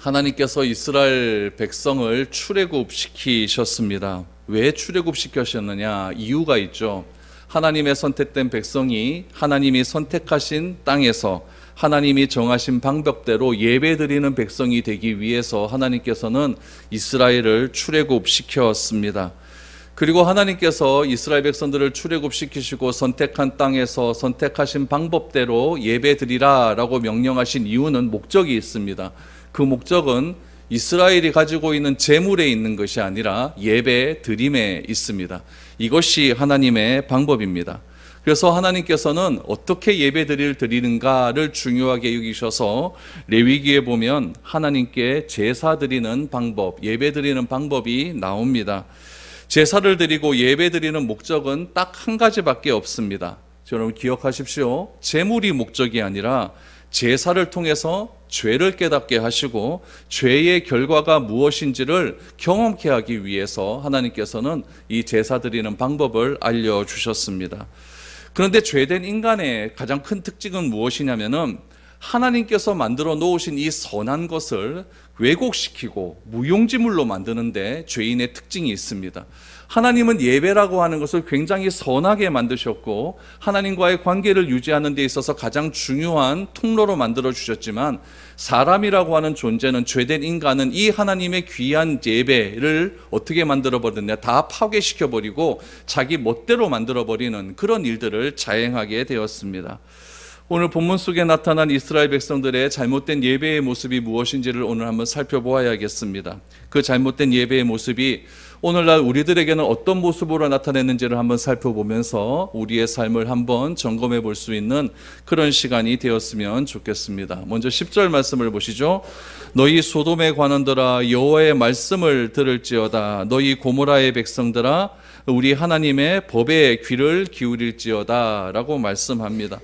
하나님께서 이스라엘 백성을 출애굽시키셨습니다. 왜 출애굽시키셨느냐? 이유가 있죠. 하나님의 선택된 백성이 하나님이 선택하신 땅에서 하나님이 정하신 방법대로 예배드리는 백성이 되기 위해서 하나님께서는 이스라엘을 출애굽시켰습니다. 그리고 하나님께서 이스라엘 백성들을 출애굽시키시고 선택한 땅에서 선택하신 방법대로 예배드리라 라고 명령하신 이유는 목적이 있습니다. 그 목적은 이스라엘이 가지고 있는 재물에 있는 것이 아니라 예배 드림에 있습니다. 이것이 하나님의 방법입니다. 그래서 하나님께서는 어떻게 예배 드리는가를 중요하게 여기셔서 레위기에 보면 하나님께 제사 드리는 방법, 예배 드리는 방법이 나옵니다. 제사를 드리고 예배 드리는 목적은 딱 한 가지밖에 없습니다. 여러분 기억하십시오. 재물이 목적이 아니라 제사를 통해서 죄를 깨닫게 하시고 죄의 결과가 무엇인지를 경험케 하기 위해서 하나님께서는 이 제사 드리는 방법을 알려주셨습니다. 그런데 죄된 인간의 가장 큰 특징은 무엇이냐면은 하나님께서 만들어 놓으신 이 선한 것을 왜곡시키고 무용지물로 만드는데 죄인의 특징이 있습니다. 하나님은 예배라고 하는 것을 굉장히 선하게 만드셨고 하나님과의 관계를 유지하는 데 있어서 가장 중요한 통로로 만들어 주셨지만 사람이라고 하는 존재는, 죄된 인간은 이 하나님의 귀한 예배를 어떻게 만들어 버렸냐? 다 파괴시켜 버리고 자기 멋대로 만들어 버리는 그런 일들을 자행하게 되었습니다. 오늘 본문 속에 나타난 이스라엘 백성들의 잘못된 예배의 모습이 무엇인지를 오늘 한번 살펴보아야겠습니다. 그 잘못된 예배의 모습이 오늘날 우리들에게는 어떤 모습으로 나타냈는지를 한번 살펴보면서 우리의 삶을 한번 점검해 볼 수 있는 그런 시간이 되었으면 좋겠습니다. 먼저 10절 말씀을 보시죠. 너희 소돔의 관원들아 여호와의 말씀을 들을지어다. 너희 고모라의 백성들아 우리 하나님의 법에 귀를 기울일지어다 라고 말씀합니다.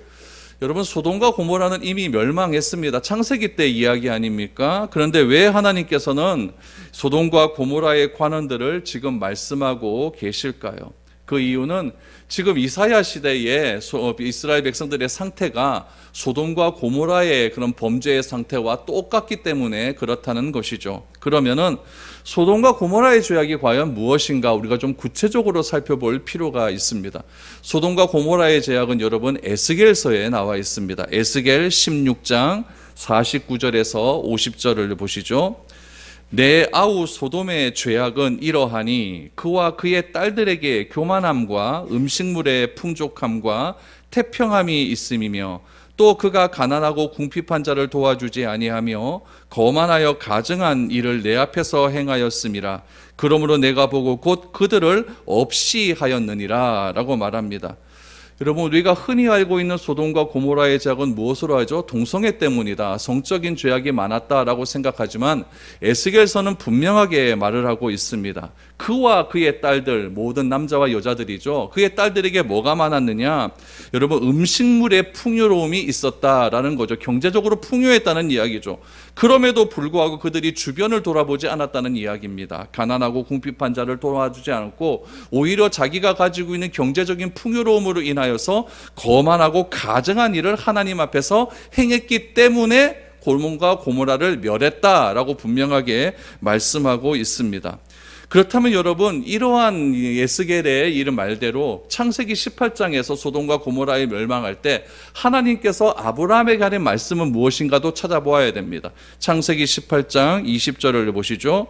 여러분 소돔과 고모라는 이미 멸망했습니다. 창세기 때 이야기 아닙니까? 그런데 왜 하나님께서는 소돔과 고모라의 관원들을 지금 말씀하고 계실까요? 그 이유는 지금 이사야 시대에 이스라엘 백성들의 상태가 소돔과 고모라의 그런 범죄의 상태와 똑같기 때문에 그렇다는 것이죠. 그러면은 소돔과 고모라의 죄악이 과연 무엇인가 우리가 좀 구체적으로 살펴볼 필요가 있습니다. 소돔과 고모라의 죄악은 여러분 에스겔서에 나와 있습니다. 에스겔 16장 49절에서 50절을 보시죠. 내 아우 소돔의 죄악은 이러하니 그와 그의 딸들에게 교만함과 음식물의 풍족함과 태평함이 있음이며 또 그가 가난하고 궁핍한 자를 도와주지 아니하며 거만하여 가증한 일을 내 앞에서 행하였음이라. 그러므로 내가 보고 곧 그들을 없이 하였느니라 라고 말합니다. 여러분 우리가 흔히 알고 있는 소돔과 고모라의 죄악은 무엇으로 하죠? 동성애 때문이다, 성적인 죄악이 많았다라고 생각하지만 에스겔서는 분명하게 말을 하고 있습니다. 그와 그의 딸들, 모든 남자와 여자들이죠. 그의 딸들에게 뭐가 많았느냐? 여러분 음식물의 풍요로움이 있었다라는 거죠. 경제적으로 풍요했다는 이야기죠. 그럼에도 불구하고 그들이 주변을 돌아보지 않았다는 이야기입니다. 가난하고 궁핍한 자를 도와주지 않았고 오히려 자기가 가지고 있는 경제적인 풍요로움으로 인하여서 거만하고 가증한 일을 하나님 앞에서 행했기 때문에 고몬과 고모라를 멸했다라고 분명하게 말씀하고 있습니다. 그렇다면 여러분 이러한 에스겔의 이런 말대로 창세기 18장에서 소돔과 고모라에 멸망할 때 하나님께서 아브라함에게 하는 말씀은 무엇인가도 찾아보아야 됩니다. 창세기 18장 20절을 보시죠.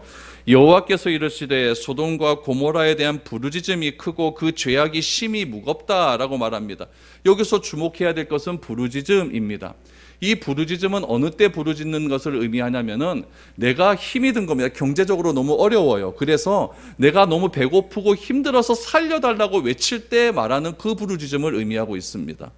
여호와께서 이르시되 소돔과 고모라에 대한 부르짖음이 크고 그 죄악이 심히 무겁다라고 말합니다. 여기서 주목해야 될 것은 부르짖음입니다. 이 부르짖음은 어느 때 부르짖는 것을 의미하냐면은 내가 힘이 든 겁니다. 경제적으로 너무 어려워요. 그래서 내가 너무 배고프고 힘들어서 살려달라고 외칠 때 말하는 그 부르짖음을 의미하고 있습니다.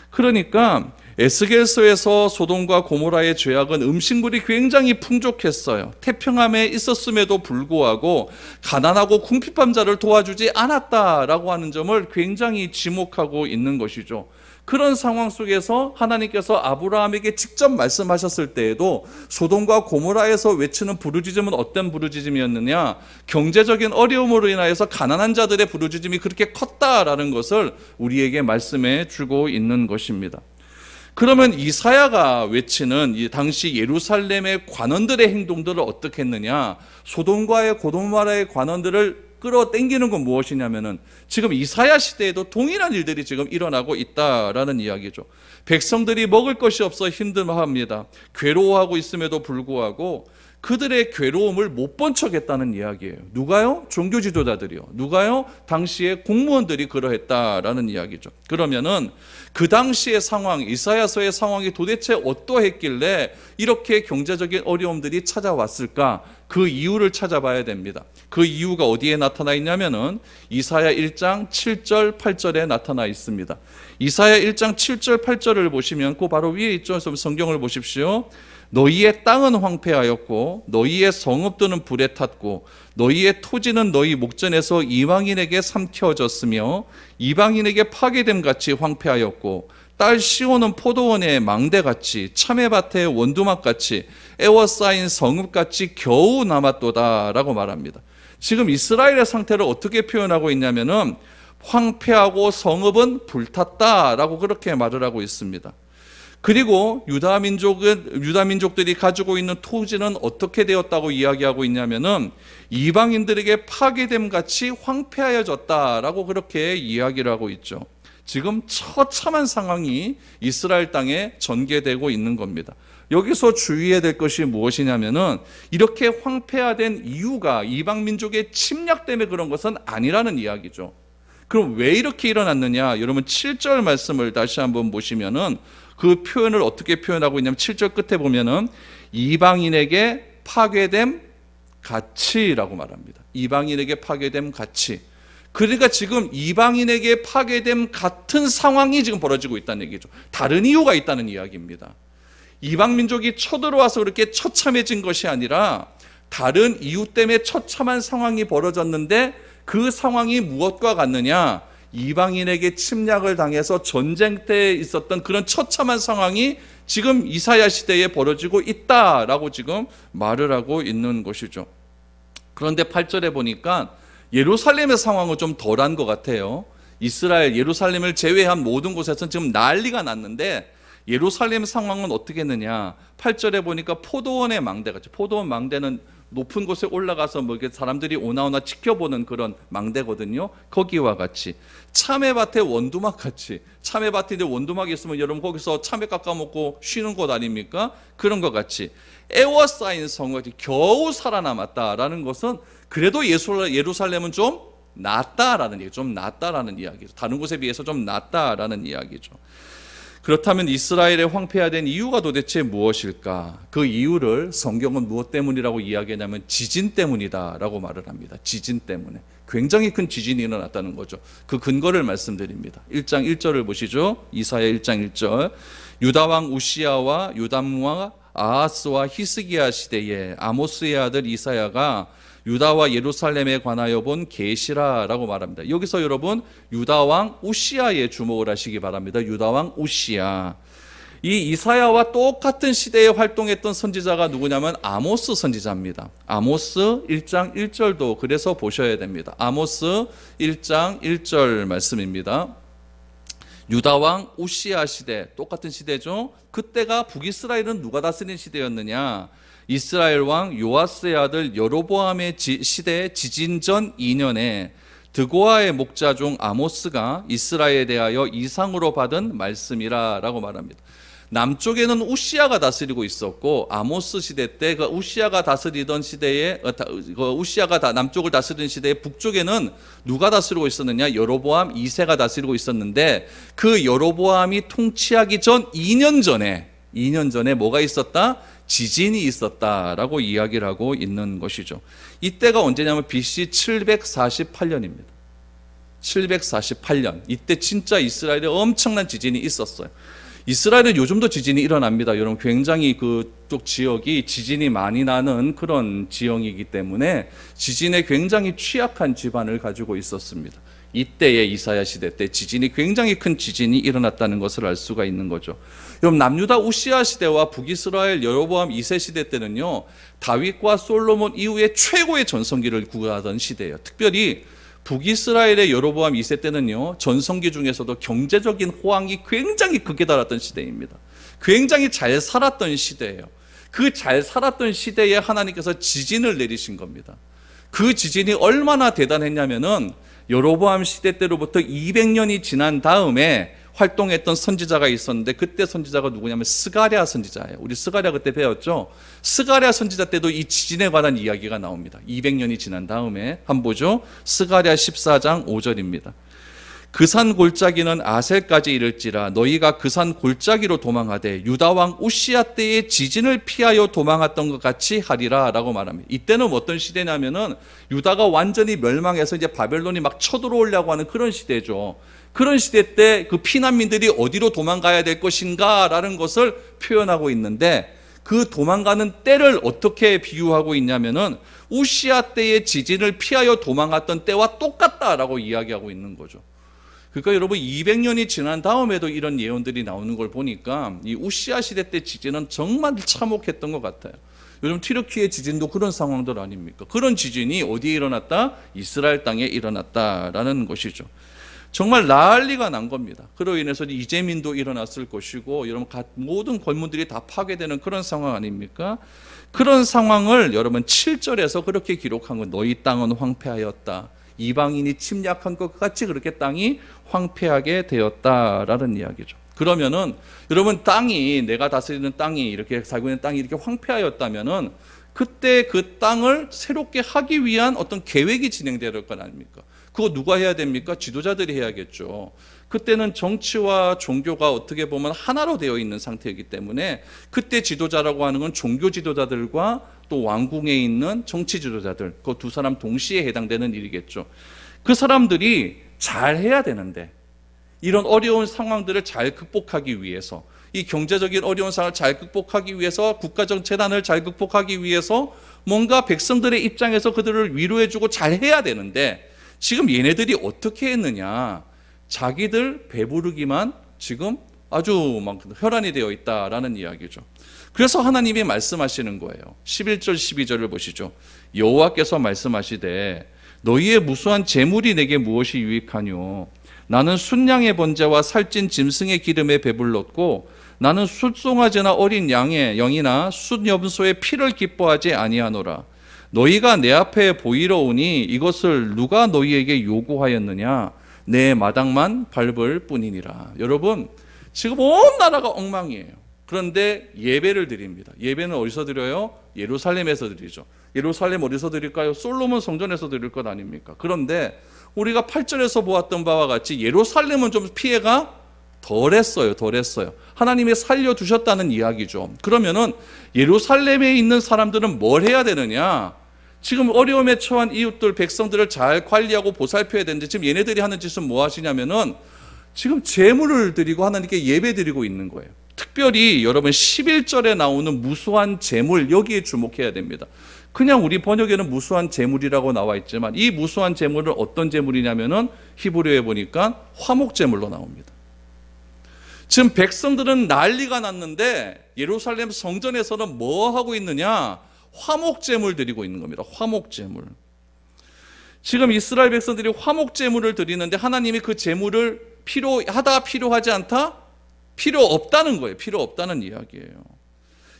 그러니까 에스겔서에서 소돔과 고모라의 죄악은 음식물이 굉장히 풍족했어요. 태평함에 있었음에도 불구하고 가난하고 궁핍한 자를 도와주지 않았다라고 하는 점을 굉장히 지목하고 있는 것이죠. 그런 상황 속에서 하나님께서 아브라함에게 직접 말씀하셨을 때에도 소돔과 고모라에서 외치는 부르짖음은 어떤 부르짖음이었느냐? 경제적인 어려움으로 인하여서 가난한 자들의 부르짖음이 그렇게 컸다라는 것을 우리에게 말씀해 주고 있는 것입니다. 그러면 이사야가 외치는 이 당시 예루살렘의 관원들의 행동들을 어떻게 했느냐? 소돔과의 고도마라의 관원들을 끌어당기는 건 무엇이냐면은 지금 이사야 시대에도 동일한 일들이 지금 일어나고 있다라는 이야기죠. 백성들이 먹을 것이 없어 힘들어합니다. 괴로워하고 있음에도 불구하고 그들의 괴로움을 못 본 척했다는 이야기예요. 누가요? 종교 지도자들이요. 누가요? 당시의 공무원들이 그러했다라는 이야기죠. 그러면은 그 당시의 상황, 이사야서의 상황이 도대체 어떠했길래 이렇게 경제적인 어려움들이 찾아왔을까? 그 이유를 찾아봐야 됩니다. 그 이유가 어디에 나타나 있냐면은 이사야 1장 7절 8절에 나타나 있습니다. 이사야 1장 7절 8절을 보시면 그 바로 위에 있죠. 성경을 보십시오. 너희의 땅은 황폐하였고 너희의 성읍들은 불에 탔고 너희의 토지는 너희 목전에서 이방인에게 삼켜졌으며 이방인에게 파괴됨 같이 황폐하였고 딸 시온은 포도원의 망대같이 참외밭의 원두막같이 애워싸인 성읍같이 겨우 남았도다라고 말합니다. 지금 이스라엘의 상태를 어떻게 표현하고 있냐면은 황폐하고 성읍은 불탔다라고 그렇게 말을 하고 있습니다. 그리고 유다 민족들이 가지고 있는 토지는 어떻게 되었다고 이야기하고 있냐면은 이방인들에게 파괴됨 같이 황폐하여졌다라고 그렇게 이야기를 하고 있죠. 지금 처참한 상황이 이스라엘 땅에 전개되고 있는 겁니다. 여기서 주의해야 될 것이 무엇이냐면은 이렇게 황폐화된 이유가 이방 민족의 침략 때문에 그런 것은 아니라는 이야기죠. 그럼 왜 이렇게 일어났느냐? 여러분 7절 말씀을 다시 한번 보시면은 그 표현을 어떻게 표현하고 있냐면 7절 끝에 보면은 이방인에게 파괴됨 같이라고 말합니다. 이방인에게 파괴됨 같이. 그러니까 지금 이방인에게 파괴됨 같은 상황이 지금 벌어지고 있다는 얘기죠. 다른 이유가 있다는 이야기입니다. 이방 민족이 쳐들어와서 그렇게 처참해진 것이 아니라 다른 이유 때문에 처참한 상황이 벌어졌는데 그 상황이 무엇과 같느냐? 이방인에게 침략을 당해서 전쟁 때 있었던 그런 처참한 상황이 지금 이사야 시대에 벌어지고 있다라고 지금 말을 하고 있는 것이죠. 그런데 8절에 보니까 예루살렘의 상황은 좀 덜한 것 같아요. 이스라엘, 예루살렘을 제외한 모든 곳에서는 지금 난리가 났는데 예루살렘 상황은 어떻게 했느냐? 8절에 보니까 포도원의 망대같이, 포도원 망대는 높은 곳에 올라가서 뭐 사람들이 오나오나 지켜보는 그런 망대거든요. 거기와 같이 참외밭의 원두막 같이, 참외밭인데 원두막이 있으면 여러분 거기서 참외 깎아 먹고 쉬는 곳 아닙니까? 그런 것 같이 애워싸인 성같이 겨우 살아남았다라는 것은 그래도 예루살렘은 좀 낫다라는 얘기, 좀 낫다라는 이야기죠. 다른 곳에 비해서 좀 낫다라는 이야기죠. 그렇다면 이스라엘의 황폐화된 이유가 도대체 무엇일까? 그 이유를 성경은 무엇 때문이라고 이야기하냐면 지진 때문이다라고 말을 합니다. 지진 때문에. 굉장히 큰 지진이 일어났다는 거죠. 그 근거를 말씀드립니다. 1장 1절을 보시죠. 이사야 1장 1절. 유다왕 우시야와 유담왕 아하스와 히스기야 시대에 아모스의 아들 이사야가 유다와 예루살렘에 관하여 본 계시라라고 말합니다. 여기서 여러분 유다왕 우시야에 주목을 하시기 바랍니다. 유다왕 우시야. 이 이사야와 똑같은 시대에 활동했던 선지자가 누구냐면 아모스 선지자입니다. 아모스 1장 1절도 그래서 보셔야 됩니다. 아모스 1장 1절 말씀입니다. 유다왕 우시야 시대, 똑같은 시대죠. 그때가 북이스라엘은 누가 다스린 시대였느냐? 이스라엘 왕 요아스의 아들 여로보암의 시대 지진 전 2년에 드고아의 목자 중 아모스가 이스라엘에 대하여 이상으로 받은 말씀이라라고 말합니다. 남쪽에는 우시야가 다스리고 있었고 아모스 시대 때 그 우시야가 다스리던 시대에 우시야가 남쪽을 다스리는 시대에 북쪽에는 누가 다스리고 있었느냐? 여로보암 2세가 다스리고 있었는데 그 여로보암이 통치하기 전 2년 전에 뭐가 있었다? 지진이 있었다라고 이야기를 하고 있는 것이죠. 이때가 언제냐면 BC 748년입니다. 748년. 이때 진짜 이스라엘에 엄청난 지진이 있었어요. 이스라엘은 요즘도 지진이 일어납니다. 여러분 굉장히 그쪽 지역이 지진이 많이 나는 그런 지형이기 때문에 지진에 굉장히 취약한 지반을 가지고 있었습니다. 이때의 이사야 시대 때 지진이 굉장히 큰 지진이 일어났다는 것을 알 수가 있는 거죠. 여러분 남유다 우시야 시대와 북이스라엘 여로보암 2세 시대 때는요 다윗과 솔로몬 이후에 최고의 전성기를 구가하던 시대예요. 특별히 북이스라엘의 여로보암 2세 때는요 전성기 중에서도 경제적인 호황이 굉장히 극에 달했던 시대입니다. 굉장히 잘 살았던 시대예요. 그 잘 살았던 시대에 하나님께서 지진을 내리신 겁니다. 그 지진이 얼마나 대단했냐면은 여로보암 시대 때로부터 200년이 지난 다음에 활동했던 선지자가 있었는데, 그때 선지자가 누구냐면 스가랴 선지자예요. 우리 스가랴 그때 배웠죠? 스가랴 선지자 때도 이 지진에 관한 이야기가 나옵니다. 200년이 지난 다음에 한번 보죠. 스가랴 14장 5절입니다. 그 산 골짜기는 아셀까지 이를지라 너희가 그 산 골짜기로 도망하되 유다 왕 우시야 때의 지진을 피하여 도망했던 것 같이 하리라 라고 말합니다. 이때는 어떤 시대냐면은 유다가 완전히 멸망해서 이제 바벨론이 막 쳐들어오려고 하는 그런 시대죠. 그런 시대 때 그 피난민들이 어디로 도망가야 될 것인가 라는 것을 표현하고 있는데, 그 도망가는 때를 어떻게 비유하고 있냐면은 우시야 때의 지진을 피하여 도망갔던 때와 똑같다라고 이야기하고 있는 거죠. 그러니까 여러분 200년이 지난 다음에도 이런 예언들이 나오는 걸 보니까 이 우시야 시대 때 지진은 정말 참혹했던 것 같아요. 요즘 튀르키예 지진도 그런 상황들 아닙니까? 그런 지진이 어디에 일어났다? 이스라엘 땅에 일어났다라는 것이죠. 정말 난리가 난 겁니다. 그로 인해서 이재민도 일어났을 것이고 여러분 모든 건물들이 다 파괴되는 그런 상황 아닙니까? 그런 상황을 여러분 7절에서 그렇게 기록한 건 너희 땅은 황폐하였다. 이방인이 침략한 것 같이 그렇게 땅이 황폐하게 되었다라는 이야기죠. 그러면은 여러분 땅이, 내가 다스리는 땅이, 이렇게 살고 있는 땅이 이렇게 황폐하였다면은 그때 그 땅을 새롭게 하기 위한 어떤 계획이 진행될 것 아닙니까? 그거 누가 해야 됩니까? 지도자들이 해야겠죠. 그때는 정치와 종교가 어떻게 보면 하나로 되어 있는 상태이기 때문에 그때 지도자라고 하는 건 종교 지도자들과 또 왕궁에 있는 정치 지도자들, 그 두 사람 동시에 해당되는 일이겠죠. 그 사람들이 잘 해야 되는데, 이런 어려운 상황들을 잘 극복하기 위해서, 이 경제적인 어려운 상황을 잘 극복하기 위해서, 국가적 재난을 잘 극복하기 위해서 뭔가 백성들의 입장에서 그들을 위로해주고 잘 해야 되는데, 지금 얘네들이 어떻게 했느냐, 자기들 배부르기만 지금 아주 막 혈안이 되어 있다라는 이야기죠. 그래서 하나님이 말씀하시는 거예요. 11절 12절을 보시죠. 여호와께서 말씀하시되 너희의 무수한 재물이 내게 무엇이 유익하뇨? 나는 순양의 번제와 살찐 짐승의 기름에 배불렀고 나는 숫송아지나 어린 양의 영이나 숫염소의 피를 기뻐하지 아니하노라. 너희가 내 앞에 보이러 오니 이것을 누가 너희에게 요구하였느냐? 내 마당만 밟을 뿐이니라. 여러분, 지금 온 나라가 엉망이에요. 그런데 예배를 드립니다. 예배는 어디서 드려요? 예루살렘에서 드리죠. 예루살렘 어디서 드릴까요? 솔로몬 성전에서 드릴 것 아닙니까? 그런데 우리가 8절에서 보았던 바와 같이 예루살렘은 좀 피해가 덜했어요. 하나님이 살려두셨다는 이야기죠. 그러면은 예루살렘에 있는 사람들은 뭘 해야 되느냐? 지금 어려움에 처한 이웃들, 백성들을 잘 관리하고 보살펴야 되는데 지금 얘네들이 하는 짓은 뭐 하시냐면은 지금 제물을 드리고 하나님께 예배 드리고 있는 거예요. 특별히 여러분 11절에 나오는 무수한 제물, 여기에 주목해야 됩니다. 그냥 우리 번역에는 무수한 제물이라고 나와 있지만 이 무수한 제물은 어떤 제물이냐면은 히브리어에 보니까 화목 제물로 나옵니다. 지금 백성들은 난리가 났는데 예루살렘 성전에서는 뭐 하고 있느냐? 화목 제물 드리고 있는 겁니다. 화목 제물. 지금 이스라엘 백성들이 화목 제물을 드리는데 하나님이 그 제물을 필요하다, 필요하지 않다? 필요 없다는 거예요. 필요 없다는 이야기예요.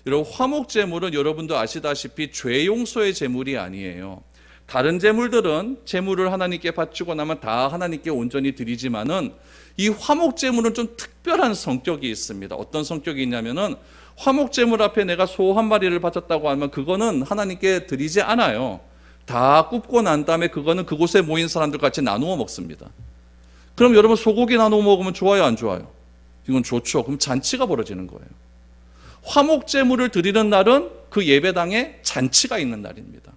여러분, 화목 제물은 여러분도 아시다시피 죄 용서의 제물이 아니에요. 다른 제물들은 제물을 하나님께 바치고 나면 다 하나님께 온전히 드리지만은 이 화목 제물은 좀 특별한 성격이 있습니다. 어떤 성격이 있냐면은 화목 제물 앞에 내가 소 한 마리를 바쳤다고 하면 그거는 하나님께 드리지 않아요. 다 굽고 난 다음에 그거는 그곳에 모인 사람들 같이 나누어 먹습니다. 그럼 여러분 소고기 나누어 먹으면 좋아요, 안 좋아요? 이건 좋죠. 그럼 잔치가 벌어지는 거예요. 화목 제물을 드리는 날은 그 예배당에 잔치가 있는 날입니다.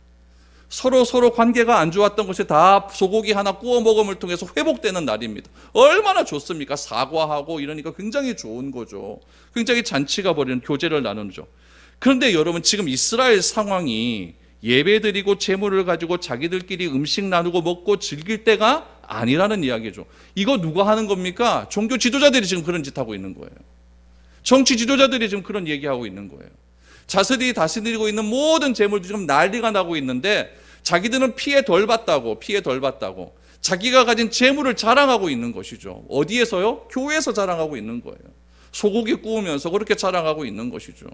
서로 관계가 안 좋았던 것이 다 소고기 하나 구워 먹음을 통해서 회복되는 날입니다. 얼마나 좋습니까? 사과하고 이러니까 굉장히 좋은 거죠. 굉장히 잔치가 벌이는, 교제를 나누죠. 그런데 여러분 지금 이스라엘 상황이 예배드리고 제물을 가지고 자기들끼리 음식 나누고 먹고 즐길 때가 아니라는 이야기죠. 이거 누가 하는 겁니까? 종교 지도자들이 지금 그런 짓 하고 있는 거예요. 정치 지도자들이 지금 그런 얘기하고 있는 거예요. 자신들이 다스리고 있는 모든 재물도 지금 난리가 나고 있는데 자기들은 피해 덜 봤다고 자기가 가진 재물을 자랑하고 있는 것이죠. 어디에서요? 교회에서 자랑하고 있는 거예요. 소고기 구우면서 그렇게 자랑하고 있는 것이죠.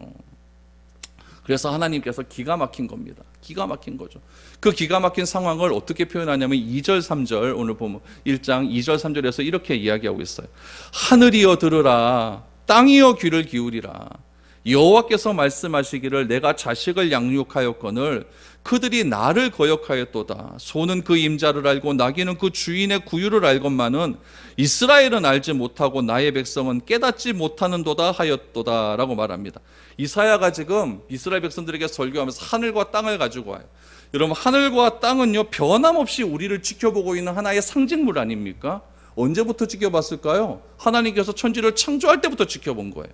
그래서 하나님께서 기가 막힌 겁니다. 기가 막힌 거죠. 그 기가 막힌 상황을 어떻게 표현하냐면 2절 3절 오늘 보면 1장 2절 3절에서 이렇게 이야기하고 있어요. 하늘이여 들으라, 땅이여 귀를 기울이라. 여호와께서 말씀하시기를 내가 자식을 양육하였거늘 그들이 나를 거역하였도다. 소는 그 임자를 알고 나귀는 그 주인의 구유를 알건만은 이스라엘은 알지 못하고 나의 백성은 깨닫지 못하는도다 하였도다 라고 말합니다. 이사야가 지금 이스라엘 백성들에게 설교하면서 하늘과 땅을 가지고 와요. 여러분, 하늘과 땅은요 변함없이 우리를 지켜보고 있는 하나의 상징물 아닙니까? 언제부터 지켜봤을까요? 하나님께서 천지를 창조할 때부터 지켜본 거예요.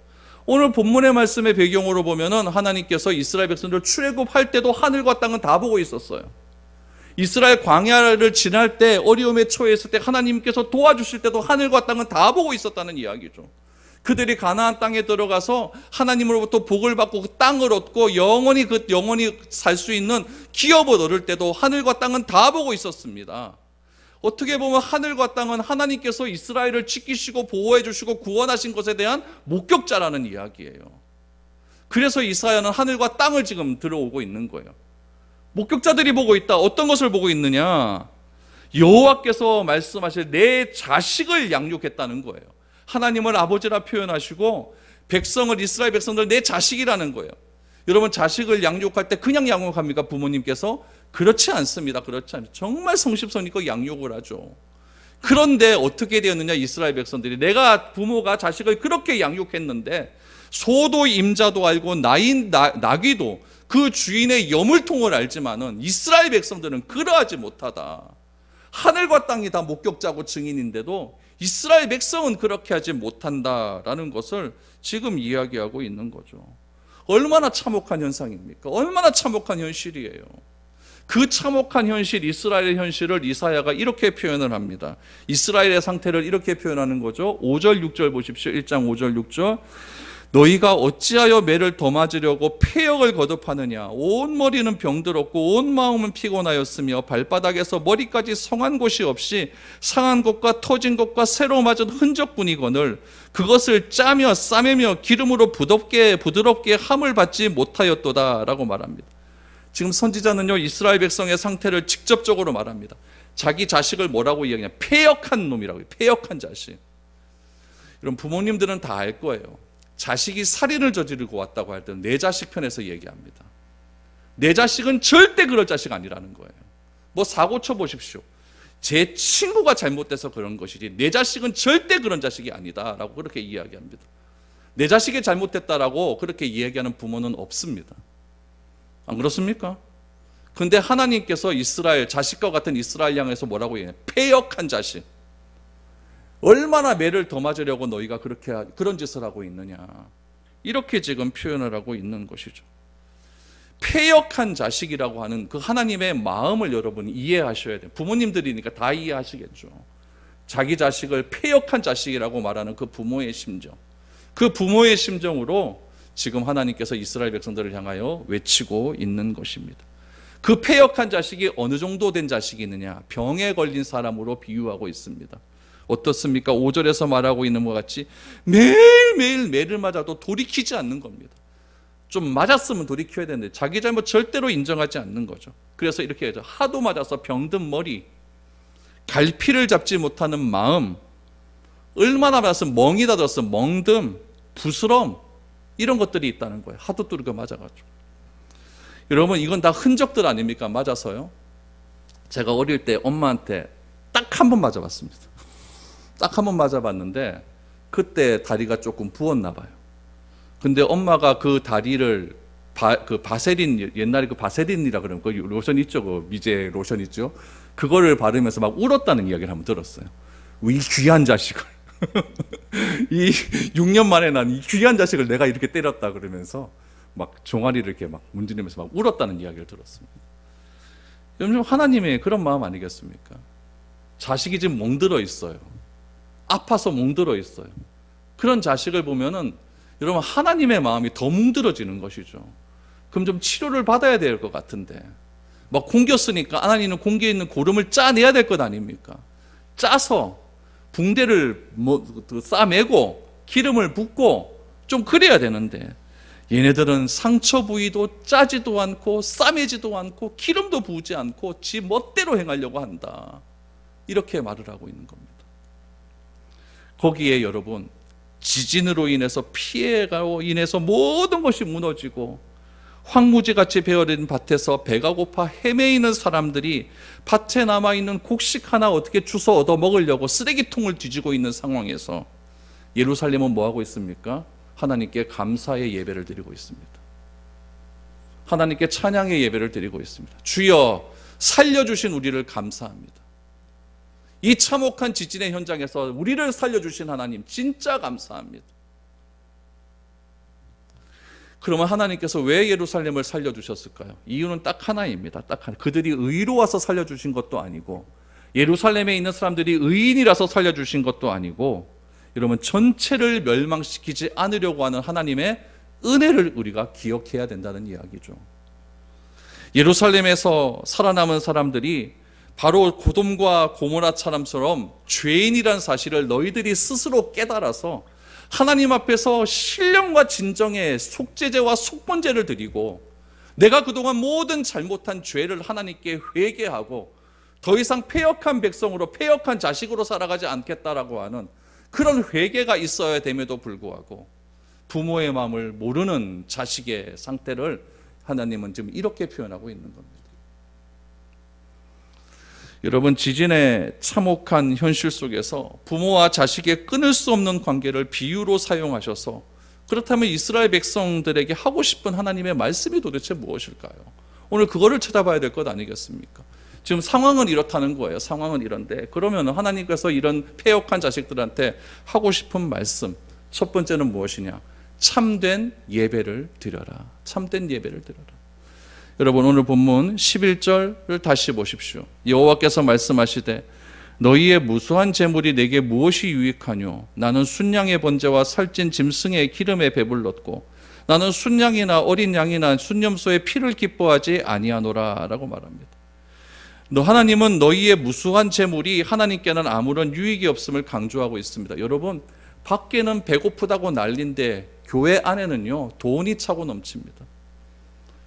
오늘 본문의 말씀의 배경으로 보면은 하나님께서 이스라엘 백성들 출애굽할 때도 하늘과 땅은 다 보고 있었어요. 이스라엘 광야를 지날 때 어려움에 처했을 때 하나님께서 도와주실 때도 하늘과 땅은 다 보고 있었다는 이야기죠. 그들이 가나안 땅에 들어가서 하나님으로부터 복을 받고 그 땅을 얻고 영원히 살 수 있는 기업을 얻을 때도 하늘과 땅은 다 보고 있었습니다. 어떻게 보면 하늘과 땅은 하나님께서 이스라엘을 지키시고 보호해 주시고 구원하신 것에 대한 목격자라는 이야기예요. 그래서 이사야는 하늘과 땅을 지금 들어오고 있는 거예요. 목격자들이 보고 있다. 어떤 것을 보고 있느냐? 여호와께서 말씀하실 내 자식을 양육했다는 거예요. 하나님을 아버지라 표현하시고 백성을, 이스라엘 백성들 내 자식이라는 거예요. 여러분, 자식을 양육할 때 그냥 양육합니까? 부모님께서? 그렇지 않습니다. 그렇지 않습니다. 정말 성심성의껏 양육을 하죠. 그런데 어떻게 되었느냐? 이스라엘 백성들이, 내가 부모가 자식을 그렇게 양육했는데 소도 임자도 알고 나귀도 그 주인의 여물통을 알지만은 이스라엘 백성들은 그러하지 못하다. 하늘과 땅이 다 목격자고 증인인데도 이스라엘 백성은 그렇게 하지 못한다라는 것을 지금 이야기하고 있는 거죠. 얼마나 참혹한 현상입니까? 얼마나 참혹한 현실이에요. 그 참혹한 현실, 이스라엘의 현실을 이사야가 이렇게 표현을 합니다. 이스라엘의 상태를 이렇게 표현하는 거죠. 5절 6절 보십시오. 1장 5절 6절. 너희가 어찌하여 매를 더 맞으려고 폐역을 거듭하느냐? 온 머리는 병들었고 온 마음은 피곤하였으며 발바닥에서 머리까지 성한 곳이 없이 상한 것과 터진 것과 새로 맞은 흔적뿐이거늘 그것을 짜며 싸매며 기름으로 부드럽게 함을 받지 못하였도다 라고 말합니다. 지금 선지자는요 이스라엘 백성의 상태를 직접적으로 말합니다. 자기 자식을 뭐라고 이야기하냐? 폐역한 놈이라고 해요. 폐역한 자식. 여러분, 부모님들은 다 알 거예요. 자식이 살인을 저지르고 왔다고 할 때는 내 자식 편에서 얘기합니다. 내 자식은 절대 그럴 자식 아니라는 거예요. 뭐 사고 쳐보십시오. 제 친구가 잘못돼서 그런 것이지 내 자식은 절대 그런 자식이 아니다 라고 그렇게 이야기합니다. 내 자식이 잘못됐다라고 그렇게 이야기하는 부모는 없습니다. 안 그렇습니까? 근데 하나님께서 이스라엘, 자식과 같은 이스라엘 향해서 뭐라고 얘기해요? 폐역한 자식. 얼마나 매를 더 맞으려고 너희가 그런 짓을 하고 있느냐. 이렇게 지금 표현을 하고 있는 것이죠. 폐역한 자식이라고 하는 그 하나님의 마음을 여러분 이해하셔야 돼요. 부모님들이니까 다 이해하시겠죠. 자기 자식을 폐역한 자식이라고 말하는 그 부모의 심정. 그 부모의 심정으로 지금 하나님께서 이스라엘 백성들을 향하여 외치고 있는 것입니다. 그 폐역한 자식이 어느 정도 된 자식이 있느냐? 병에 걸린 사람으로 비유하고 있습니다. 어떻습니까? 5절에서 말하고 있는 것 같이 매일매일 매를 맞아도 돌이키지 않는 겁니다. 좀 맞았으면 돌이켜야 되는데 자기 잘못 절대로 인정하지 않는 거죠. 그래서 이렇게 하죠. 하도 맞아서 병든 머리, 갈피를 잡지 못하는 마음, 얼마나 맞았으면 멍이 다 들었으면 멍듦, 부스럼, 이런 것들이 있다는 거예요. 하도 뚜르게 맞아가지고. 여러분, 이건 다 흔적들 아닙니까? 맞아서요. 제가 어릴 때 엄마한테 딱 한 번 맞아봤습니다. 딱 한 번 맞아봤는데 그때 다리가 조금 부었나 봐요. 근데 엄마가 그 다리를 그 바세린, 옛날에 그 바세린이라 그러면 그 로션 있죠, 그 미제 로션 있죠. 그거를 바르면서 막 울었다는 이야기를 한번 들었어요. 이 귀한 자식을 이 6년 만에 난 이 귀한 자식을 내가 이렇게 때렸다 그러면서 막 종아리를 이렇게 막 문지르면서 막 울었다는 이야기를 들었습니다. 여러분, 하나님의 그런 마음 아니겠습니까? 자식이 지금 멍들어 있어요. 아파서 멍들어 있어요. 그런 자식을 보면은 여러분, 하나님의 마음이 더 뭉들어지는 것이죠. 그럼 좀 치료를 받아야 될 것 같은데 막 공겼으니까 하나님은 공기에 있는 고름을 짜내야 될 것 아닙니까? 짜서 붕대를 싸매고 기름을 붓고 좀 그래야 되는데 얘네들은 상처 부위도 짜지도 않고 싸매지도 않고 기름도 부지 않고 지 멋대로 행하려고 한다. 이렇게 말을 하고 있는 겁니다. 거기에 여러분, 지진으로 인해서 피해가로 인해서 모든 것이 무너지고 황무지같이 베어진 밭에서 배가 고파 헤매이는 사람들이 밭에 남아있는 곡식 하나 어떻게 주워 얻어 먹으려고 쓰레기통을 뒤지고 있는 상황에서 예루살렘은 뭐하고 있습니까? 하나님께 감사의 예배를 드리고 있습니다. 하나님께 찬양의 예배를 드리고 있습니다. 주여 살려주신 우리를 감사합니다. 이 참혹한 지진의 현장에서 우리를 살려주신 하나님 진짜 감사합니다. 그러면 하나님께서 왜 예루살렘을 살려주셨을까요? 이유는 딱 하나입니다. 딱 하나. 그들이 의로워서 살려주신 것도 아니고 예루살렘에 있는 사람들이 의인이라서 살려주신 것도 아니고 여러분 전체를 멸망시키지 않으려고 하는 하나님의 은혜를 우리가 기억해야 된다는 이야기죠. 예루살렘에서 살아남은 사람들이 바로 고돔과 고모라처럼처럼 죄인이란 사실을 너희들이 스스로 깨달아서 하나님 앞에서 신령과 진정의 속죄제와 속번제를 드리고 내가 그동안 모든 잘못한 죄를 하나님께 회개하고 더 이상 패역한 백성으로 패역한 자식으로 살아가지 않겠다라고 하는 그런 회개가 있어야 됨에도 불구하고 부모의 마음을 모르는 자식의 상태를 하나님은 지금 이렇게 표현하고 있는 겁니다. 여러분, 지진의 참혹한 현실 속에서 부모와 자식의 끊을 수 없는 관계를 비유로 사용하셔서 그렇다면 이스라엘 백성들에게 하고 싶은 하나님의 말씀이 도대체 무엇일까요? 오늘 그거를 찾아봐야 될 것 아니겠습니까? 지금 상황은 이렇다는 거예요. 상황은 이런데 그러면 하나님께서 이런 패역한 자식들한테 하고 싶은 말씀, 첫 번째는 무엇이냐? 참된 예배를 드려라. 참된 예배를 드려라. 여러분, 오늘 본문 11절을 다시 보십시오. 여호와께서 말씀하시되 너희의 무수한 재물이 내게 무엇이 유익하뇨? 나는 순양의 번제와 살찐 짐승의 기름에 배불렀고 나는 순양이나 어린 양이나 순염소의 피를 기뻐하지 아니하노라 라고 말합니다. 하나님은 너희의 무수한 재물이 하나님께는 아무런 유익이 없음을 강조하고 있습니다. 여러분, 밖에는 배고프다고 난리인데 교회 안에는요 돈이 차고 넘칩니다.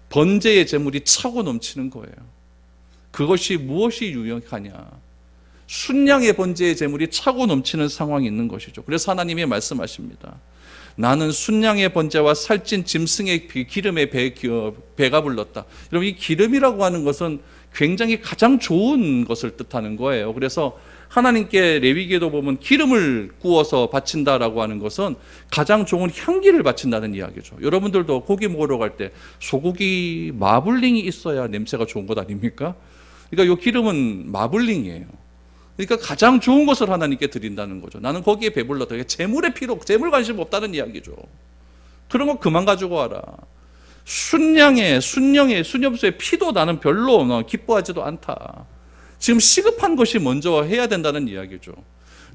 번제의 재물이 차고 넘치는 거예요. 그것이 무엇이 유익하냐? 순양의 번제의 재물이 차고 넘치는 상황이 있는 것이죠. 그래서 하나님이 말씀하십니다. 나는 순양의 번제와 살찐 짐승의 기름에 배가 불렀다. 여러분, 이 기름이라고 하는 것은 굉장히 가장 좋은 것을 뜻하는 거예요. 그래서 하나님께 레위기에도 보면 기름을 구워서 바친다라고 하는 것은 가장 좋은 향기를 바친다는 이야기죠. 여러분들도 고기 먹으러 갈 때 소고기 마블링이 있어야 냄새가 좋은 것 아닙니까? 그러니까 이 기름은 마블링이에요. 그러니까 가장 좋은 것을 하나님께 드린다는 거죠. 나는 거기에 배불렀다. 재물의 필요, 재물 관심 없다는 이야기죠. 그런 거 그만 가지고 와라. 순양의, 순염소의 피도 나는 별로 기뻐하지도 않다. 지금 시급한 것이 먼저 해야 된다는 이야기죠.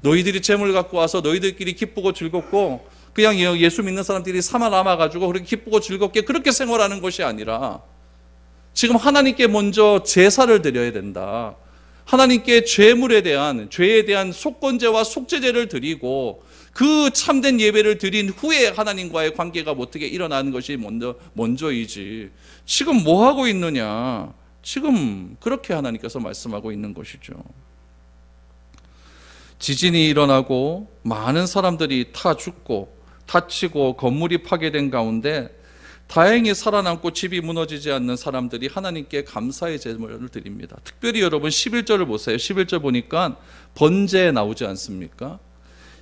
너희들이 재물 갖고 와서 너희들끼리 기쁘고 즐겁고 그냥 예수 믿는 사람들이 살아남아가지고 그렇게 기쁘고 즐겁게 그렇게 생활하는 것이 아니라 지금 하나님께 먼저 제사를 드려야 된다. 하나님께 죄에 대한 속건제와 속죄제를 드리고 그 참된 예배를 드린 후에 하나님과의 관계가 어떻게 일어나는 것이 먼저이지. 지금 뭐 하고 있느냐? 지금 그렇게 하나님께서 말씀하고 있는 것이죠. 지진이 일어나고 많은 사람들이 타 죽고 다치고 건물이 파괴된 가운데 다행히 살아남고 집이 무너지지 않는 사람들이 하나님께 감사의 제물을 드립니다. 특별히 여러분 11절을 보세요. 11절 보니까 번제 나오지 않습니까?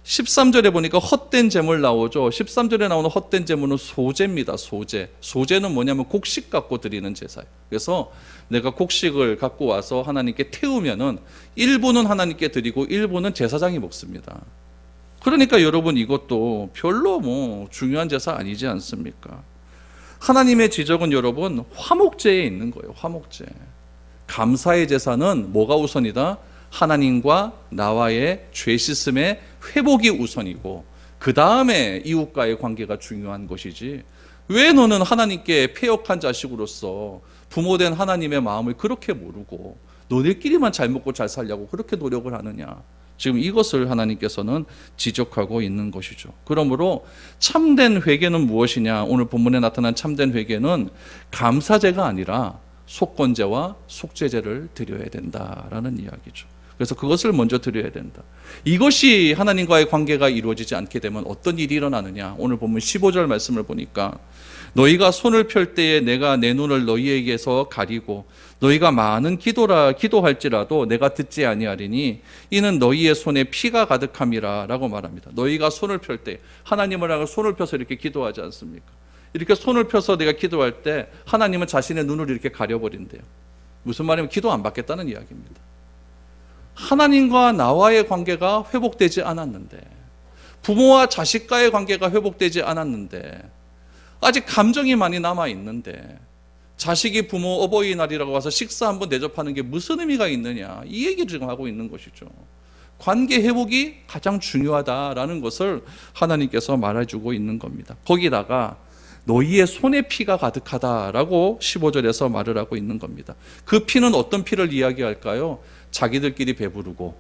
13절에 보니까 헛된 제물 나오죠. 13절에 나오는 헛된 제물은 소제입니다. 소제는 뭐냐면 곡식 갖고 드리는 제사예요. 그래서 내가 곡식을 갖고 와서 하나님께 태우면은 일부는 하나님께 드리고 일부는 제사장이 먹습니다. 그러니까 여러분 이것도 별로 중요한 제사 아니지 않습니까? 하나님의 지적은 여러분 화목제에 있는 거예요. 화목제. 감사의 제사는 뭐가 우선이다? 하나님과 나와의 죄 씻음의 회복이 우선이고 그 다음에 이웃과의 관계가 중요한 것이지, 왜 너는 하나님께 패역한 자식으로서 부모된 하나님의 마음을 그렇게 모르고 너네끼리만 잘 먹고 잘 살려고 그렇게 노력을 하느냐. 지금 이것을 하나님께서는 지적하고 있는 것이죠. 그러므로 참된 회개는 무엇이냐? 오늘 본문에 나타난 참된 회개는 감사제가 아니라 속건제와 속죄제를 드려야 된다라는 이야기죠. 그래서 그것을 먼저 드려야 된다. 이것이 하나님과의 관계가 이루어지지 않게 되면 어떤 일이 일어나느냐? 오늘 본문 15절 말씀을 보니까 너희가 손을 펼 때에 내가 내 눈을 너희에게서 가리고 너희가 많은 기도할지라도 내가 듣지 아니하리니 이는 너희의 손에 피가 가득함이라 라고 말합니다. 너희가 손을 펼 때 하나님을 향해 손을 펴서 이렇게 기도하지 않습니까? 이렇게 손을 펴서 내가 기도할 때 하나님은 자신의 눈을 이렇게 가려버린대요. 무슨 말이냐면 기도 안 받겠다는 이야기입니다. 하나님과 나와의 관계가 회복되지 않았는데, 부모와 자식과의 관계가 회복되지 않았는데, 아직 감정이 많이 남아있는데 자식이 부모 어버이날이라고 와서 식사 한번 대접하는 게 무슨 의미가 있느냐, 이 얘기를 지금 하고 있는 것이죠. 관계 회복이 가장 중요하다라는 것을 하나님께서 말해주고 있는 겁니다. 거기다가 너희의 손에 피가 가득하다라고 15절에서 말을 하고 있는 겁니다. 그 피는 어떤 피를 이야기할까요? 자기들끼리 배부르고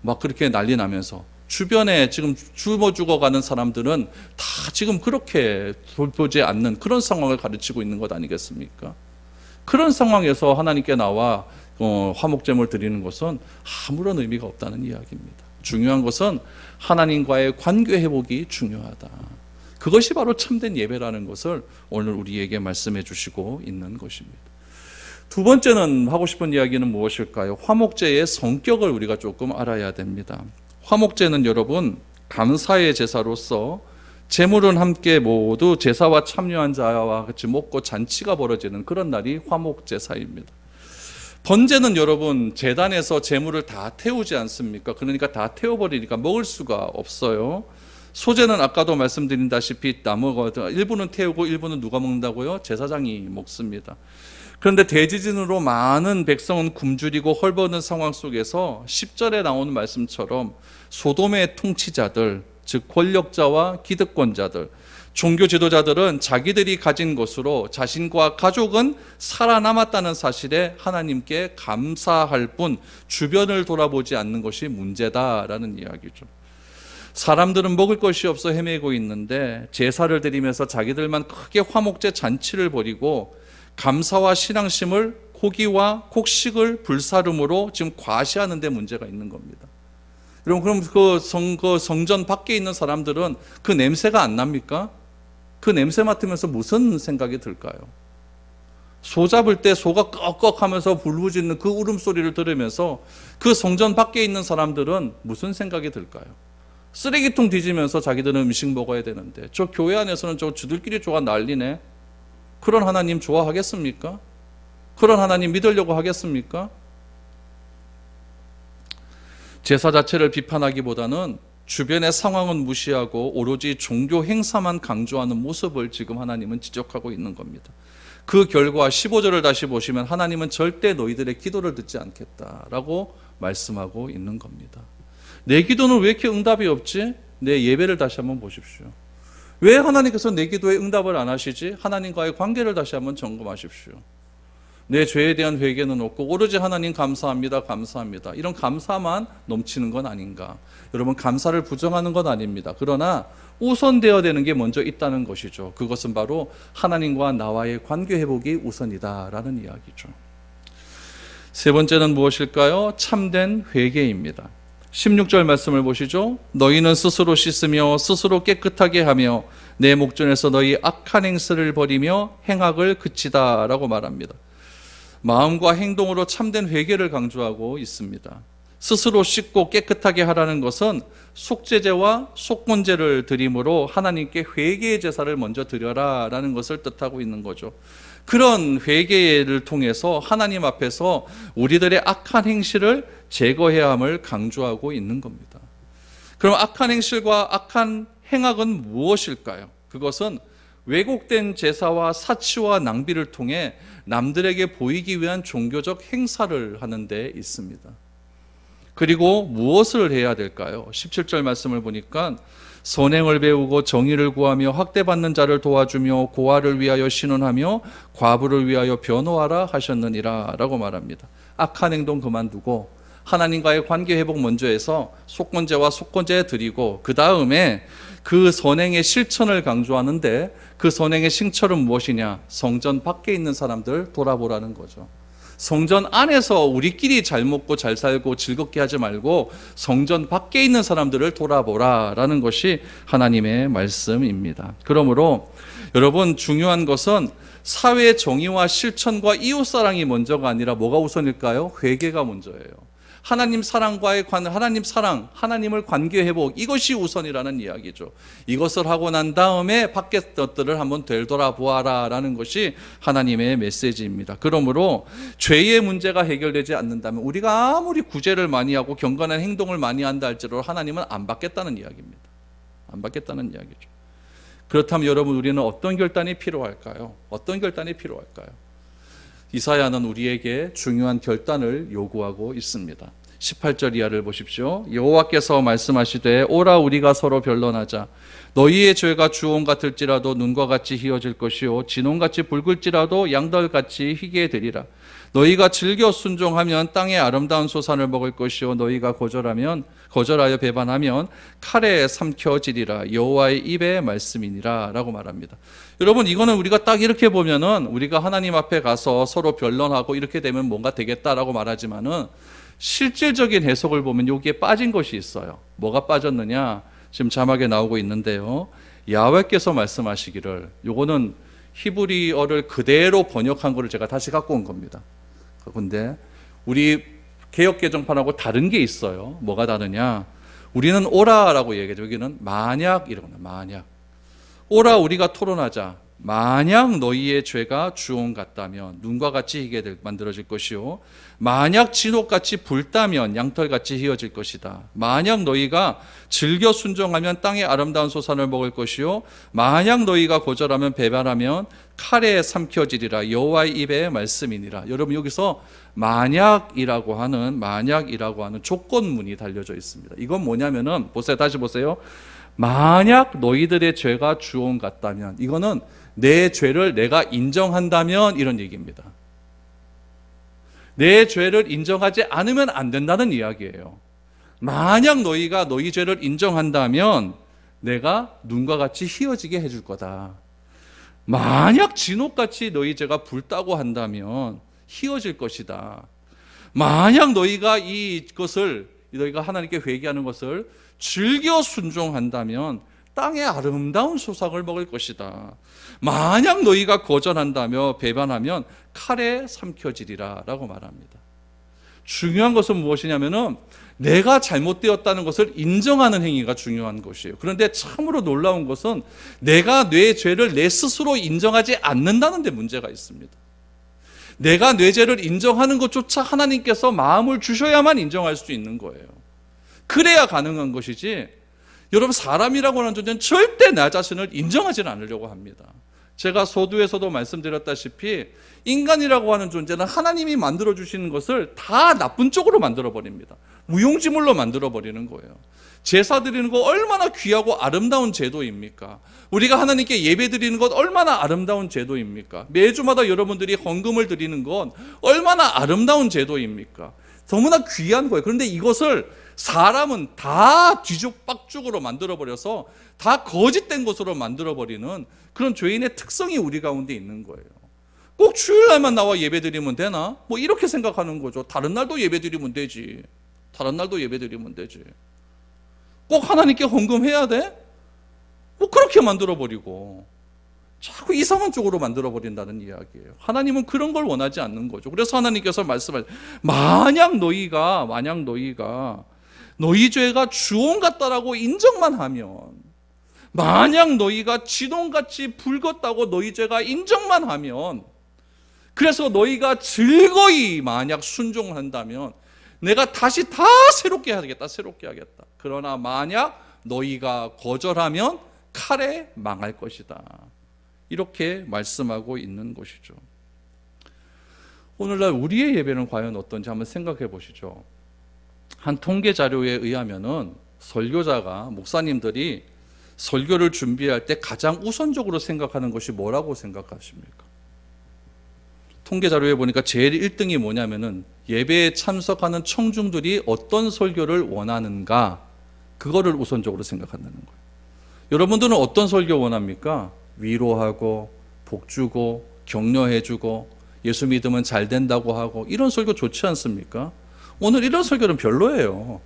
막 그렇게 난리 나면서 주변에 지금 굶어 죽어가는 사람들은 다 지금 그렇게 돌보지 않는 그런 상황을 가르치고 있는 것 아니겠습니까? 그런 상황에서 하나님께 나와 화목제물 드리는 것은 아무런 의미가 없다는 이야기입니다. 중요한 것은 하나님과의 관계 회복이 중요하다. 그것이 바로 참된 예배라는 것을 오늘 우리에게 말씀해 주시고 있는 것입니다. 두 번째는 하고 싶은 이야기는 무엇일까요? 화목제의 성격을 우리가 조금 알아야 됩니다. 화목제는 여러분 감사의 제사로서 제물은 함께 모두 제사와 참여한 자와 같이 먹고 잔치가 벌어지는 그런 날이 화목제사입니다. 번제는 여러분 제단에서 제물을 다 태우지 않습니까? 그러니까 다 태워버리니까 먹을 수가 없어요. 소제는 아까도 말씀드린다시피 일부는 태우고 일부는 누가 먹는다고요? 제사장이 먹습니다. 그런데 대지진으로 많은 백성은 굶주리고 헐벗는 상황 속에서 10절에 나오는 말씀처럼 소돔의 통치자들, 즉 권력자와 기득권자들, 종교 지도자들은 자기들이 가진 것으로 자신과 가족은 살아남았다는 사실에 하나님께 감사할 뿐 주변을 돌아보지 않는 것이 문제다라는 이야기죠. 사람들은 먹을 것이 없어 헤매고 있는데 제사를 드리면서 자기들만 크게 화목제 잔치를 벌이고 감사와 신앙심을 고기와 곡식을 불사름으로 지금 과시하는 데 문제가 있는 겁니다. 여러분, 그럼 그 성전 밖에 있는 사람들은 그 냄새가 안 납니까? 그 냄새 맡으면서 무슨 생각이 들까요? 소 잡을 때 소가 꺽꺽 하면서 불부짖는 그 울음소리를 들으면서 그 성전 밖에 있는 사람들은 무슨 생각이 들까요? 쓰레기통 뒤지면서 자기들은 음식 먹어야 되는데 저 교회 안에서는 저 주들끼리 좋아 난리네. 그런 하나님 좋아하겠습니까? 그런 하나님 믿으려고 하겠습니까? 제사 자체를 비판하기보다는 주변의 상황은 무시하고 오로지 종교 행사만 강조하는 모습을 지금 하나님은 지적하고 있는 겁니다. 그 결과 15절을 다시 보시면 하나님은 절대 너희들의 기도를 듣지 않겠다라고 말씀하고 있는 겁니다. 내 기도는 왜 이렇게 응답이 없지? 내 예배를 다시 한번 보십시오. 왜 하나님께서 내 기도에 응답을 안 하시지? 하나님과의 관계를 다시 한번 점검하십시오. 내 죄에 대한 회개는 없고 오로지 하나님 감사합니다, 감사합니다. 이런 감사만 넘치는 건 아닌가? 여러분, 감사를 부정하는 건 아닙니다. 그러나 우선되어야 되는 게 먼저 있다는 것이죠. 그것은 바로 하나님과 나와의 관계 회복이 우선이다라는 이야기죠. 세 번째는 무엇일까요? 참된 회개입니다. 16절 말씀을 보시죠. 너희는 스스로 씻으며 스스로 깨끗하게 하며 내 목전에서 너희 악한 행실을 버리며 행악을 그치다 라고 말합니다. 마음과 행동으로 참된 회개를 강조하고 있습니다. 스스로 씻고 깨끗하게 하라는 것은 속죄제와 속건제를 드림으로 하나님께 회개의 제사를 먼저 드려라 라는 것을 뜻하고 있는 거죠. 그런 회개를 통해서 하나님 앞에서 우리들의 악한 행실을 제거해야 함을 강조하고 있는 겁니다. 그럼 악한 행실과 악한 행악은 무엇일까요? 그것은 왜곡된 제사와 사치와 낭비를 통해 남들에게 보이기 위한 종교적 행사를 하는 데 있습니다. 그리고 무엇을 해야 될까요? 17절 말씀을 보니까 선행을 배우고 정의를 구하며 학대받는 자를 도와주며 고아를 위하여 신원하며 과부를 위하여 변호하라 하셨느니라 라고 말합니다. 악한 행동 그만두고 하나님과의 관계 회복 먼저 해서 속건제와 속건제 드리고 그 다음에 그 선행의 실천을 강조하는데 그 선행의 실천은 무엇이냐? 성전 밖에 있는 사람들 돌아보라는 거죠. 성전 안에서 우리끼리 잘 먹고 잘 살고 즐겁게 하지 말고 성전 밖에 있는 사람들을 돌아보라라는 것이 하나님의 말씀입니다. 그러므로 여러분, 중요한 것은 사회 정의와 실천과 이웃사랑이 먼저가 아니라 뭐가 우선일까요? 회개가 먼저예요. 하나님 사랑과의 하나님 사랑, 하나님을 관계 회복, 이것이 우선이라는 이야기죠. 이것을 하고 난 다음에 밖의 것들을 한번 되돌아보아라 라는 것이 하나님의 메시지입니다. 그러므로 죄의 문제가 해결되지 않는다면 우리가 아무리 구제를 많이 하고 경건한 행동을 많이 한다 할지라도 하나님은 안 받겠다는 이야기입니다. 안 받겠다는 이야기죠. 그렇다면 여러분, 우리는 어떤 결단이 필요할까요? 어떤 결단이 필요할까요? 이사야는 우리에게 중요한 결단을 요구하고 있습니다. 18절 이하를 보십시오. 여호와께서 말씀하시되 오라 우리가 서로 변론하자. 너희의 죄가 주홍 같을지라도 눈과 같이 희어질 것이요 진홍같이 붉을지라도 양털같이 희게 되리라. 너희가 즐겨 순종하면 땅의 아름다운 소산을 먹을 것이요 너희가 거절하여 배반하면 칼에 삼켜지리라. 여호와의 입의 말씀이니라 라고 말합니다. 여러분, 이거는 우리가 딱 이렇게 보면은 우리가 하나님 앞에 가서 서로 변론하고 이렇게 되면 뭔가 되겠다라고 말하지만은 실질적인 해석을 보면 여기에 빠진 것이 있어요. 뭐가 빠졌느냐? 지금 자막에 나오고 있는데요. 야훼께서 말씀하시기를, 요거는 히브리어를 그대로 번역한 거를 제가 다시 갖고 온 겁니다. 그런데 우리 개역개정판하고 다른 게 있어요. 뭐가 다르냐? 우리는 오라라고 얘기하죠. 여기는 만약 이러거나 만약. 오라 우리가 토론하자. 만약 너희의 죄가 주홍 같다면 눈과 같이 희게 만들어질 것이요 만약 진옥같이 붉다면 양털같이 희어질 것이다. 만약 너희가 즐겨 순종하면 땅의 아름다운 소산을 먹을 것이요 만약 너희가 거절하면 배반하면 칼에 삼켜지리라. 여호와의 입의 말씀이니라. 여러분, 여기서 만약이라고 하는 조건문이 달려져 있습니다. 이건 뭐냐면은 보세요. 다시 보세요. 만약 너희들의 죄가 주홍 같다면, 이거는 내 죄를 내가 인정한다면 이런 얘기입니다. 내 죄를 인정하지 않으면 안 된다는 이야기예요. 만약 너희가 너희 죄를 인정한다면 내가 눈과 같이 희어지게 해줄 거다. 만약 진옥같이 너희 죄가 붉다고 한다면 희어질 것이다. 만약 너희가 너희가 하나님께 회개하는 것을 즐겨 순종한다면 땅의 아름다운 소삭을 먹을 것이다. 만약 너희가 거절한다며 배반하면 칼에 삼켜지리라 라고 말합니다. 중요한 것은 무엇이냐면은 내가 잘못되었다는 것을 인정하는 행위가 중요한 것이에요. 그런데 참으로 놀라운 것은 내가 내 죄를 내 스스로 인정하지 않는다는 데 문제가 있습니다. 내가 내 죄를 인정하는 것조차 하나님께서 마음을 주셔야만 인정할 수 있는 거예요. 그래야 가능한 것이지, 여러분, 사람이라고 하는 존재는 절대 나 자신을 인정하지는 않으려고 합니다. 제가 서두에서도 말씀드렸다시피 인간이라고 하는 존재는 하나님이 만들어주시는 것을 다 나쁜 쪽으로 만들어버립니다. 무용지물로 만들어버리는 거예요. 제사 드리는 거 얼마나 귀하고 아름다운 제도입니까? 우리가 하나님께 예배 드리는 것 얼마나 아름다운 제도입니까? 매주마다 여러분들이 헌금을 드리는 건 얼마나 아름다운 제도입니까? 너무나 귀한 거예요. 그런데 이것을 사람은 다 뒤죽박죽으로 만들어버려서 다 거짓된 것으로 만들어버리는 그런 죄인의 특성이 우리 가운데 있는 거예요. 꼭 주일날만 나와 예배드리면 되나? 뭐 이렇게 생각하는 거죠. 다른 날도 예배드리면 되지. 다른 날도 예배드리면 되지. 꼭 하나님께 헌금해야 돼? 뭐 그렇게 만들어버리고 자꾸 이상한 쪽으로 만들어버린다는 이야기예요. 하나님은 그런 걸 원하지 않는 거죠. 그래서 하나님께서 말씀하세요. 만약 너희가 너희 죄가 주홍 같다라고 인정만 하면, 만약 너희가 진홍같이 붉었다고 너희 죄가 인정만 하면, 그래서 너희가 즐거이 만약 순종을 한다면 내가 다시 다 새롭게 하겠다. 그러나 만약 너희가 거절하면 칼에 망할 것이다. 이렇게 말씀하고 있는 것이죠. 오늘날 우리의 예배는 과연 어떤지 한번 생각해 보시죠. 한 통계 자료에 의하면은 설교자가, 목사님들이 설교를 준비할 때 가장 우선적으로 생각하는 것이 뭐라고 생각하십니까? 통계 자료에 보니까 제일 1등이 뭐냐면은 예배에 참석하는 청중들이 어떤 설교를 원하는가, 그거를 우선적으로 생각한다는 거예요. 여러분들은 어떤 설교 원합니까? 위로하고 복주고 격려해주고 예수 믿으면 잘 된다고 하고, 이런 설교 좋지 않습니까? 오늘 이런 설교는 별로예요.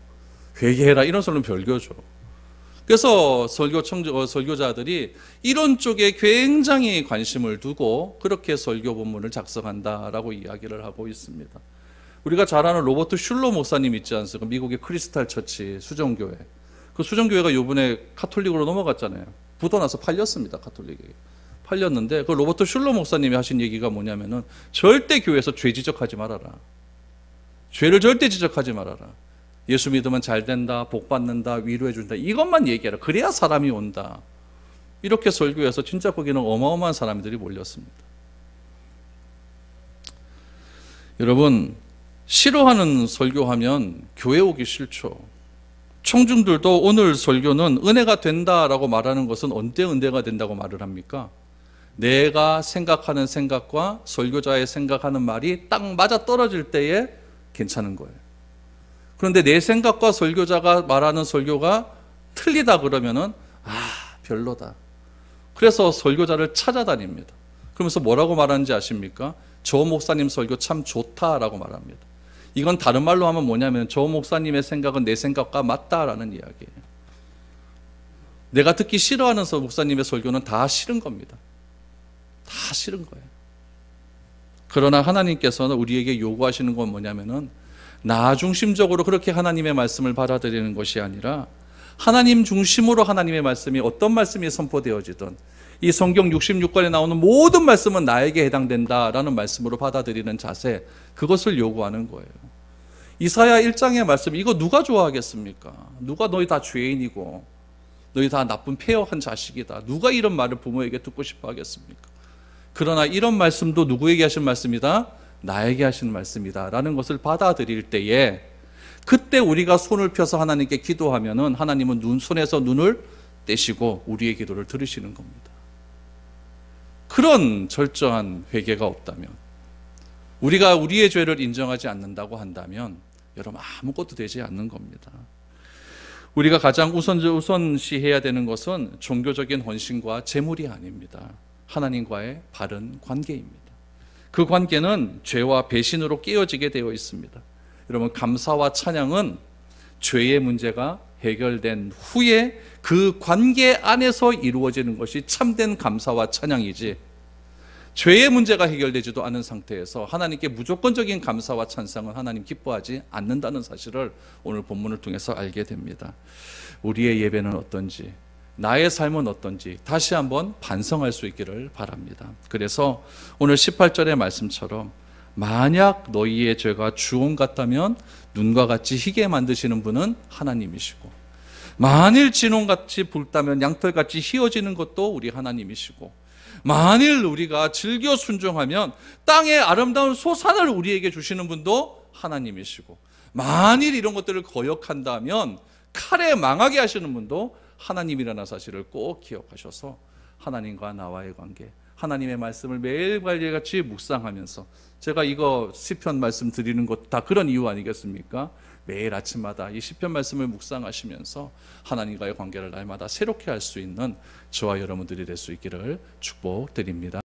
회개해라, 이런 설교는 별교죠. 그래서 설교자들이 이런 쪽에 굉장히 관심을 두고 그렇게 설교 본문을 작성한다라고 이야기를 하고 있습니다. 우리가 잘 아는 로버트 슐러 목사님 있지 않습니까? 미국의 크리스탈 처치 수정교회. 그 수정교회가 요번에 카톨릭으로 넘어갔잖아요. 붙어나서 팔렸습니다. 카톨릭에게. 팔렸는데 그 로버트 슐러 목사님이 하신 얘기가 뭐냐면은 절대 교회에서 죄 지적하지 말아라. 죄를 절대 지적하지 말아라. 예수 믿으면 잘 된다, 복 받는다, 위로해 준다, 이것만 얘기해라. 그래야 사람이 온다. 이렇게 설교해서 진짜 거기는 어마어마한 사람들이 몰렸습니다. 여러분, 싫어하는 설교하면 교회 오기 싫죠. 청중들도 오늘 설교는 은혜가 된다라고 말하는 것은 언제 은혜가 된다고 말을 합니까? 내가 생각하는 생각과 설교자의 생각하는 말이 딱 맞아 떨어질 때에 괜찮은 거예요. 그런데 내 생각과 설교자가 말하는 설교가 틀리다 그러면은 별로다. 그래서 설교자를 찾아다닙니다. 그러면서 뭐라고 말하는지 아십니까? 저 목사님 설교 참 좋다라고 말합니다. 이건 다른 말로 하면 뭐냐면 저 목사님의 생각은 내 생각과 맞다라는 이야기예요. 내가 듣기 싫어하는 목사님의 설교는 다 싫은 겁니다. 다 싫은 거예요. 그러나 하나님께서는 우리에게 요구하시는 건 뭐냐면은 나 중심적으로 그렇게 하나님의 말씀을 받아들이는 것이 아니라 하나님 중심으로 하나님의 말씀이 어떤 말씀이 선포되어지든 이 성경 66권에 나오는 모든 말씀은 나에게 해당된다라는 말씀으로 받아들이는 자세, 그것을 요구하는 거예요. 이사야 1장의 말씀, 이거 누가 좋아하겠습니까? 누가 너희 다 죄인이고 너희 다 나쁜 폐역한 자식이다, 누가 이런 말을 부모에게 듣고 싶어 하겠습니까? 그러나 이런 말씀도 누구에게 하신 말씀이다? 나에게 하신 말씀이다 라는 것을 받아들일 때에, 그때 우리가 손을 펴서 하나님께 기도하면은 하나님은 손에서 눈을 떼시고 우리의 기도를 들으시는 겁니다. 그런 절저한 회개가 없다면, 우리가 우리의 죄를 인정하지 않는다고 한다면 여러분 아무것도 되지 않는 겁니다. 우리가 가장 우선시해야 되는 것은 종교적인 헌신과 제물이 아닙니다. 하나님과의 바른 관계입니다. 그 관계는 죄와 배신으로 깨어지게 되어 있습니다. 여러분, 감사와 찬양은 죄의 문제가 해결된 후에 그 관계 안에서 이루어지는 것이 참된 감사와 찬양이지, 죄의 문제가 해결되지도 않은 상태에서 하나님께 무조건적인 감사와 찬양은 하나님 기뻐하지 않는다는 사실을 오늘 본문을 통해서 알게 됩니다. 우리의 예배는 어떤지, 나의 삶은 어떤지 다시 한번 반성할 수 있기를 바랍니다. 그래서 오늘 18절의 말씀처럼 만약 너희의 죄가 주홍 같다면 눈과 같이 희게 만드시는 분은 하나님이시고, 만일 진홍같이 붉다면 양털같이 희어지는 것도 우리 하나님이시고, 만일 우리가 즐겨 순종하면 땅의 아름다운 소산을 우리에게 주시는 분도 하나님이시고, 만일 이런 것들을 거역한다면 칼에 망하게 하시는 분도 하나님이라는 사실을 꼭 기억하셔서 하나님과 나와의 관계, 하나님의 말씀을 매일같이 묵상하면서, 제가 이거 시편 말씀 드리는 것 다 그런 이유 아니겠습니까? 매일 아침마다 이 시편 말씀을 묵상하시면서 하나님과의 관계를 날마다 새롭게 할 수 있는 저와 여러분들이 될 수 있기를 축복드립니다.